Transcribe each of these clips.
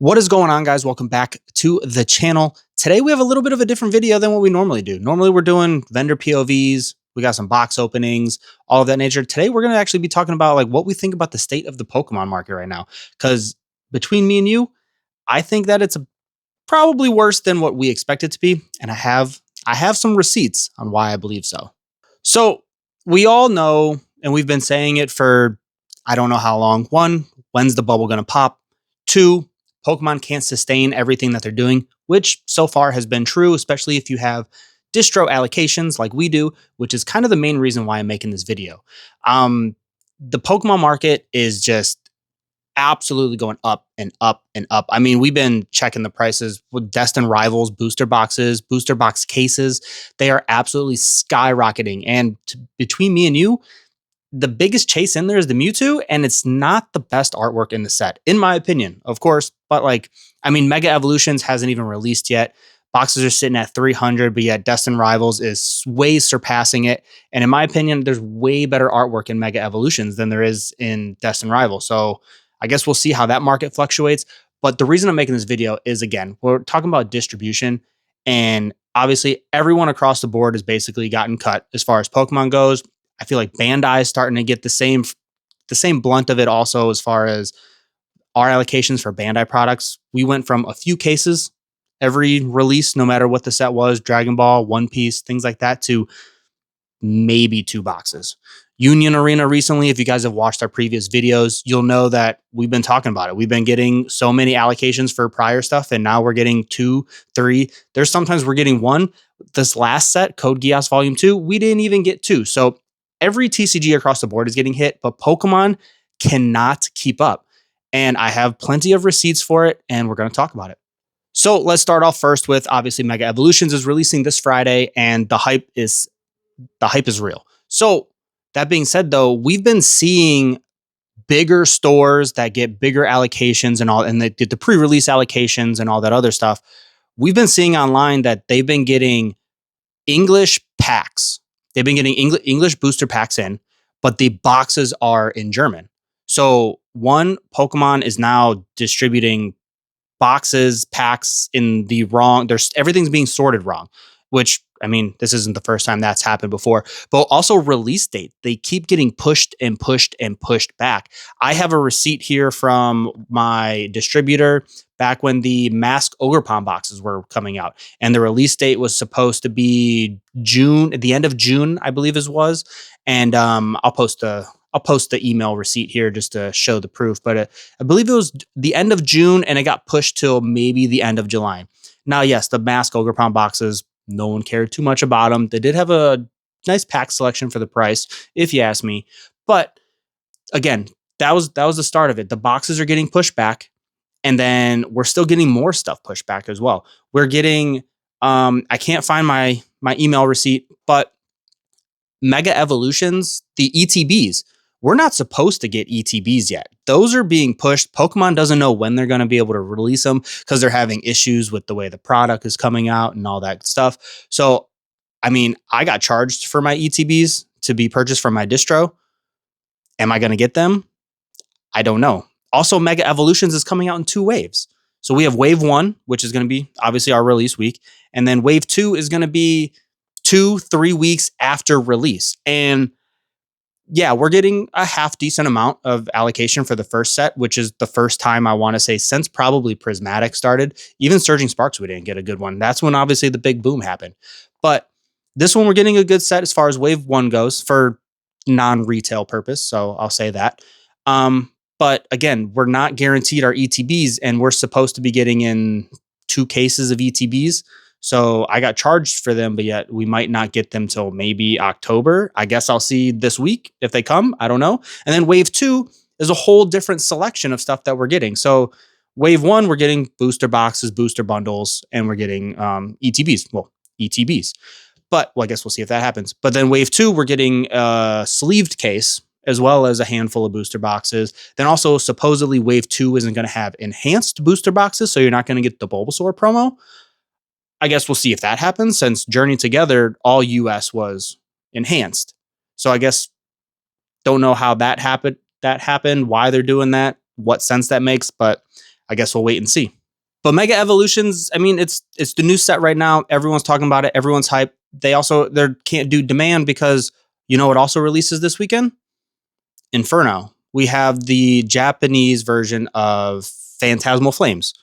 What is going on, guys? Welcome back to the channel. Today we have a little bit of a different video than what we normally do. Normally we're doing vendor POVs, we got some box openings, all of that nature. Today we're going to actually be talking about like what we think about the state of the Pokemon market right now. Because between me and you, I think that it's probably worse than what we expect it to be, and I have some receipts on why I believe so. So we all know, and we've been saying it for I don't know how long. One, when's the bubble going to pop? Two, Pokemon can't sustain everything that they're doing, which so far has been true, especially if you have distro allocations like we do, which is kind of the main reason why I'm making this video. The Pokemon market is just absolutely going up and up and up. I mean, we've been checking the prices with Destin Rivals booster boxes, booster box cases. They are absolutely skyrocketing. And between me and you, the biggest chase in there is the Mewtwo, and it's not the best artwork in the set, in my opinion, of course. But like, I mean, Mega Evolutions hasn't even released yet. Boxes are sitting at 300, but yet Destin Rivals is way surpassing it. And in my opinion, there's way better artwork in Mega Evolutions than there is in Destin Rivals. So I guess we'll see how that market fluctuates. But the reason I'm making this video is, again, we're talking about distribution, and obviously everyone across the board has basically gotten cut as far as Pokemon goes. I feel like Bandai is starting to get the same blunt of it also as far as our allocations for Bandai products. We went from a few cases every release, no matter what the set was, Dragon Ball, One Piece, things like that, to maybe 2 boxes. Union Arena recently, if you guys have watched our previous videos, you'll know that we've been talking about it. We've been getting so many allocations for prior stuff, and now we're getting 2, 3. There's sometimes we're getting 1. This last set, Code Geass Volume 2, we didn't even get 2. So every TCG across the board is getting hit, but Pokemon cannot keep up. And I have plenty of receipts for it, and we're going to talk about it. So let's start off first with, obviously, Mega Evolutions is releasing this Friday, and the hype is real. So that being said, though, we've been seeing bigger stores that get bigger allocations and all, and they did the pre-release allocations and all that other stuff. We've been seeing online that they've been getting English packs. They've been getting English booster packs in, but the boxes are in German. So one, Pokemon is now distributing boxes, packs in the wrong. Everything's being sorted wrong, which, I mean, this isn't the first time that's happened before. But also release date. They keep getting pushed and pushed and pushed back. I have a receipt here from my distributor back when the Mask Ogerpon boxes were coming out, and the release date was supposed to be June, at the end of June, I believe it was. And I'll post the email receipt here just to show the proof. But I believe it was the end of June, and it got pushed till maybe the end of July. Now, yes, the Mask Ogerpon boxes, no one cared too much about them. They did have a nice pack selection for the price, if you ask me. But again, that was the start of it. The boxes are getting pushed back, and then we're still getting more stuff pushed back as well. We're getting, I can't find my email receipt, but Mega Evolutions, the ETBs, we're not supposed to get ETBs yet. Those are being pushed. Pokemon doesn't know when they're going to be able to release them because they're having issues with the way the product is coming out and all that stuff. So, I mean, I got charged for my ETBs to be purchased from my distro. Am I going to get them? I don't know. Also, Mega Evolutions is coming out in 2 waves. So we have Wave 1, which is going to be obviously our release week. And then Wave 2 is going to be 2-3 weeks after release. And yeah, we're getting a half decent amount of allocation for the first set, which is the first time, I want to say, since probably Prismatic started. Even Surging Sparks, we didn't get a good one. That's when obviously the big boom happened. But this one, we're getting a good set as far as Wave 1 goes for non-retail purpose. So I'll say that. But again, we're not guaranteed our ETBs, and we're supposed to be getting in 2 cases of ETBs. So I got charged for them, but yet we might not get them till maybe October. I guess I'll see this week if they come. I don't know. And then Wave 2 is a whole different selection of stuff that we're getting. So Wave 1, we're getting booster boxes, booster bundles, and we're getting ETBs. Well, ETBs. But I guess we'll see if that happens. But then Wave 2, we're getting a sleeved case as well as a handful of booster boxes. Then also supposedly Wave 2 isn't going to have enhanced booster boxes, so you're not going to get the Bulbasaur promo. I guess we'll see if that happens, since Journey Together, all US was enhanced. So I guess don't know how that happened, why they're doing that, what sense that makes, but I guess we'll wait and see. But Mega Evolutions, I mean, it's the new set right now. Everyone's talking about it. Everyone's hyped. They can't do demand because you know what also releases this weekend? Inferno. We have the Japanese version of Phantasmal Flames.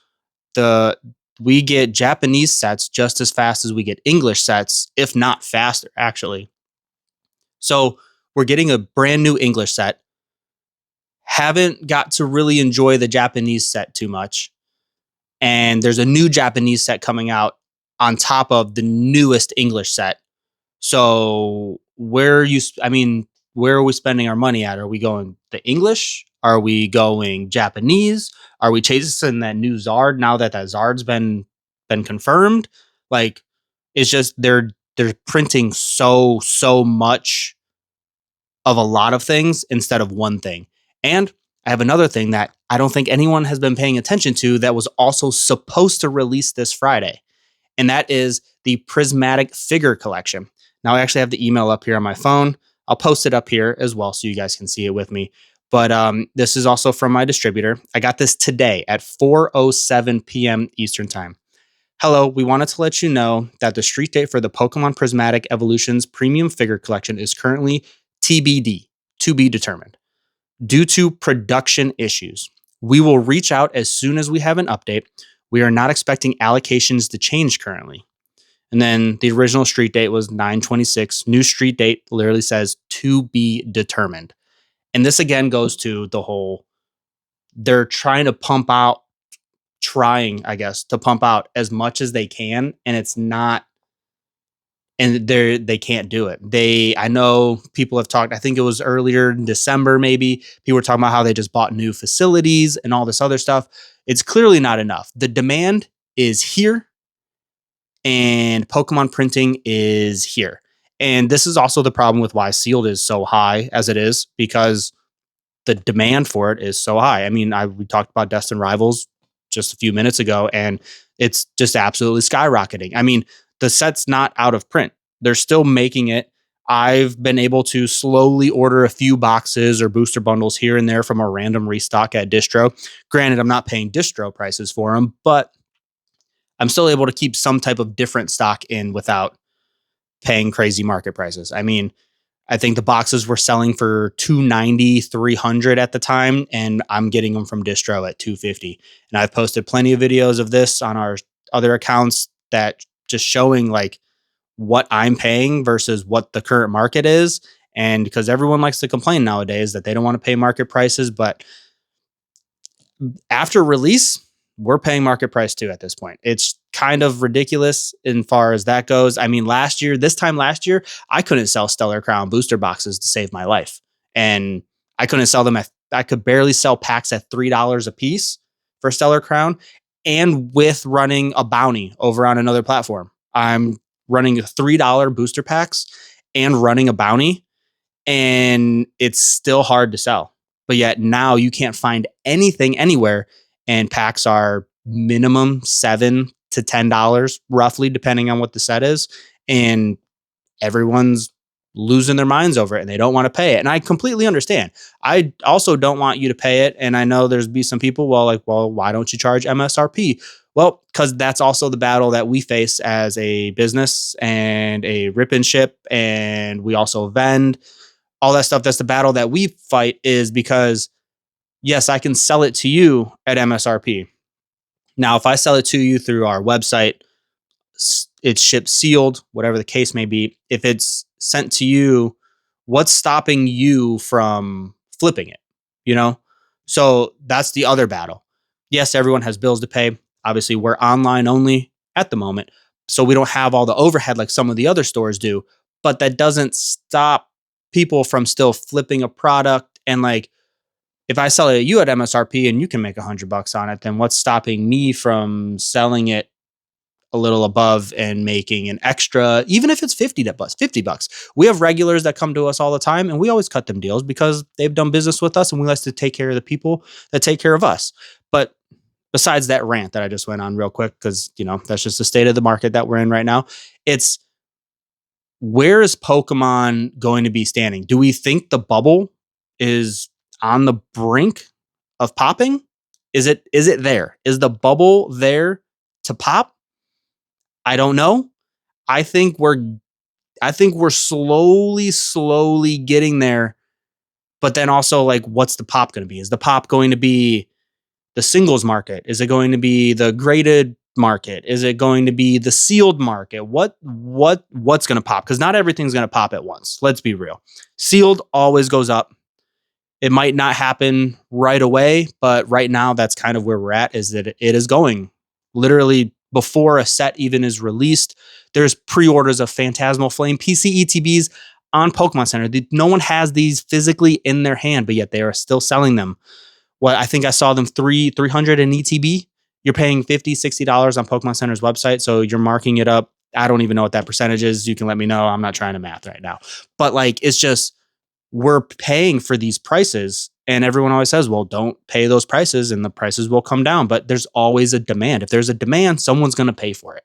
The we get Japanese sets just as fast as we get English sets, if not faster, actually. So we're getting a brand new English set. Haven't got to really enjoy the Japanese set too much. And there's a new Japanese set coming out on top of the newest English set. So where are we spending our money at? Are we going the English? Are we going Japanese? Are we chasing that new Zard now that Zard's been confirmed? Like, it's just they're printing so much of a lot of things instead of one thing. And I have another thing that I don't think anyone has been paying attention to that was also supposed to release this Friday, and that is the Prismatic Figure Collection. Now, I actually have the email up here on my phone. I'll post it up here as well so you guys can see it with me. But this is also from my distributor. I got this today at 4:07 p.m. Eastern Time. Hello, we wanted to let you know that the street date for the Pokemon Prismatic Evolutions Premium Figure Collection is currently TBD, to be determined, due to production issues. We will reach out as soon as we have an update. We are not expecting allocations to change currently. And then the original street date was 9/26. New street date literally says to be determined. And this again goes to the whole they're trying, I guess, to pump out as much as they can, and it's not and they can't do it. I know people have talked, I think it was earlier in December maybe, people were talking about how they just bought new facilities and all this other stuff. It's clearly not enough. The demand is here and Pokemon printing is here. And this is also the problem with why sealed is so high as it is, because the demand for it is so high. I mean, we talked about Destined Rivals just a few minutes ago, and it's just absolutely skyrocketing. I mean, the set's not out of print. They're still making it. I've been able to slowly order a few boxes or booster bundles here and there from a random restock at distro. Granted, I'm not paying distro prices for them, but I'm still able to keep some type of different stock in without paying crazy market prices. I mean, I think the boxes were selling for $290, $300 at the time, and I'm getting them from distro at $250. And I've posted plenty of videos of this on our other accounts that just showing like what I'm paying versus what the current market is. And because everyone likes to complain nowadays that they don't want to pay market prices, but after release, we're paying market price too at this point. It's kind of ridiculous in far as that goes. I mean, this time last year, I couldn't sell Stellar Crown booster boxes to save my life. And I couldn't sell them I could barely sell packs at $3 a piece for Stellar Crown, and with running a bounty over on another platform. I'm running $3 booster packs and running a bounty, and it's still hard to sell. But yet now you can't find anything anywhere, and packs are minimum $7 to $10 roughly, depending on what the set is, and everyone's losing their minds over it and they don't want to pay it. And I completely understand. I also don't want you to pay it. And I know there's be some people, well, why don't you charge MSRP? Well, because that's also the battle that we face as a business and a rip and ship, and we also vend all that stuff. That's the battle that we fight, is because yes, I can sell it to you at MSRP. Now, if I sell it to you through our website, it's shipped sealed, whatever the case may be. If it's sent to you, what's stopping you from flipping it? You know? So that's the other battle. Yes, everyone has bills to pay. Obviously, we're online only at the moment, so we don't have all the overhead like some of the other stores do, but that doesn't stop people from still flipping a product. And like, if I sell it to you at MSRP and you can make $100 on it, then what's stopping me from selling it a little above and making an extra, even if it's $50? We have regulars that come to us all the time, and we always cut them deals because they've done business with us, and we like to take care of the people that take care of us. But besides that rant that I just went on real quick, because that's just the state of the market that we're in right now, it's where is Pokemon going to be standing? Do we think the bubble is on the brink of popping? Is it there? Is the bubble there to pop? I don't know. I think we're slowly getting there. But then also, like, what's the pop going to be? Is the pop going to be the singles market? Is it going to be the graded market? Is it going to be the sealed market? What's going to pop? Because not everything's going to pop at once. Let's be real. Sealed always goes up. It might not happen right away, but right now that's kind of where we're at, is that it is going literally before a set even is released. There's pre-orders of Phantasmal Flame PC ETBs on Pokemon Center. No one has these physically in their hand, but yet they are still selling them. What I think I saw them 300 in ETB. You're paying $50, $60 on Pokemon Center's website, so you're marking it up. I don't even know what that percentage is. You can let me know. I'm not trying to math right now. But like, it's just, we're paying for these prices, and everyone always says, well, don't pay those prices and the prices will come down. But there's always a demand. If there's a demand, someone's going to pay for it.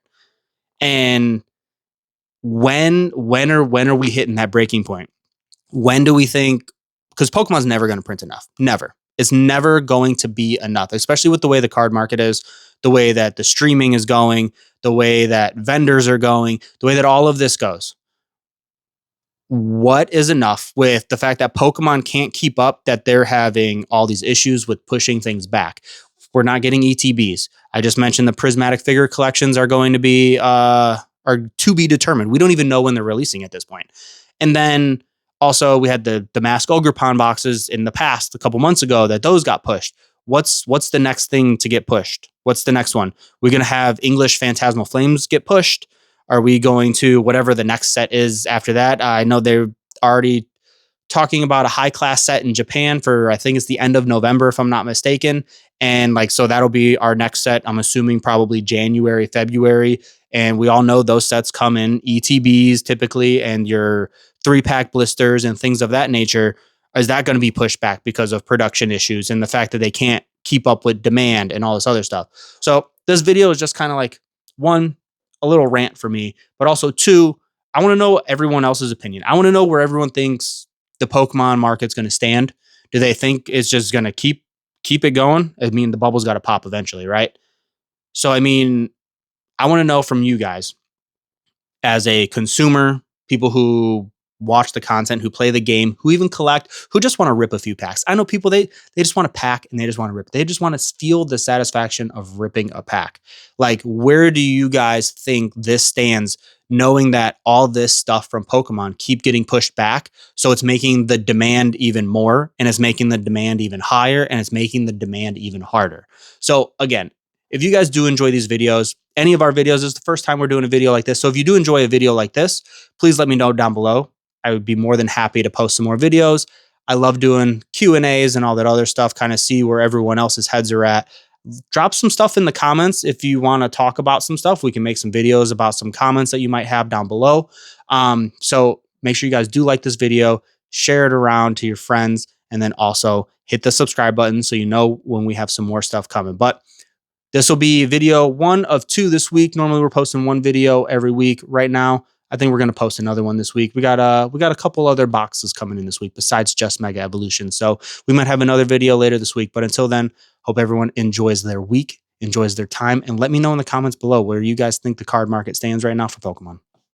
And when are we hitting that breaking point? When do we think, because Pokemon's never going to print enough. Never. It's never going to be enough, especially with the way the card market is, the way that the streaming is going, the way that vendors are going, the way that all of this goes. What is enough with the fact that Pokemon can't keep up, that they're having all these issues with pushing things back? We're not getting ETBs. I just mentioned the prismatic figure collections are going to be are to be determined. We don't even know when they're releasing at this point. And then also we had the Mask Ogerpon boxes in the past a couple months ago that those got pushed. What's the next thing to get pushed? What's the next one? We're going to have English Phantasmal Flames get pushed. Are we going to whatever the next set is after that? I know they're already talking about a high class set in Japan for, I think it's the end of November, if I'm not mistaken. And like, so that'll be our next set. I'm assuming probably January, February. And we all know those sets come in ETBs typically, and your 3-pack blisters and things of that nature. Is that going to be pushed back because of production issues and the fact that they can't keep up with demand and all this other stuff? So this video is just kind of like, one, a little rant for me, but also two, I want to know everyone else's opinion. I want to know where everyone thinks the Pokemon market's going to stand. Do they think it's just going to keep it going? I mean, the bubble's got to pop eventually, right? So, I mean, I want to know from you guys as a consumer, people who watch the content, who play the game, who even collect, who just want to rip a few packs. I know people, they just want to pack and they just want to rip. They just want to feel the satisfaction of ripping a pack. Like, where do you guys think this stands, knowing that all this stuff from Pokemon keep getting pushed back? So it's making the demand even more, and it's making the demand even higher, and it's making the demand even harder. So again, if you guys do enjoy these videos, any of our videos, this is the first time we're doing a video like this. So if you do enjoy a video like this, please let me know down below. I would be more than happy to post some more videos. I love doing Q&As and all that other stuff, kind of see where everyone else's heads are at. Drop some stuff in the comments if you want to talk about some stuff. We can make some videos about some comments that you might have down below. So make sure you guys do like this video, share it around to your friends, and then also hit the subscribe button so you know when we have some more stuff coming. But this will be video 1 of 2 this week. Normally we're posting 1 video every week. Right now, I think we're going to post another one this week. We got a couple other boxes coming in this week besides just Mega Evolution. So we might have another video later this week. But until then, hope everyone enjoys their week, enjoys their time, and let me know in the comments below where you guys think the card market stands right now for Pokemon.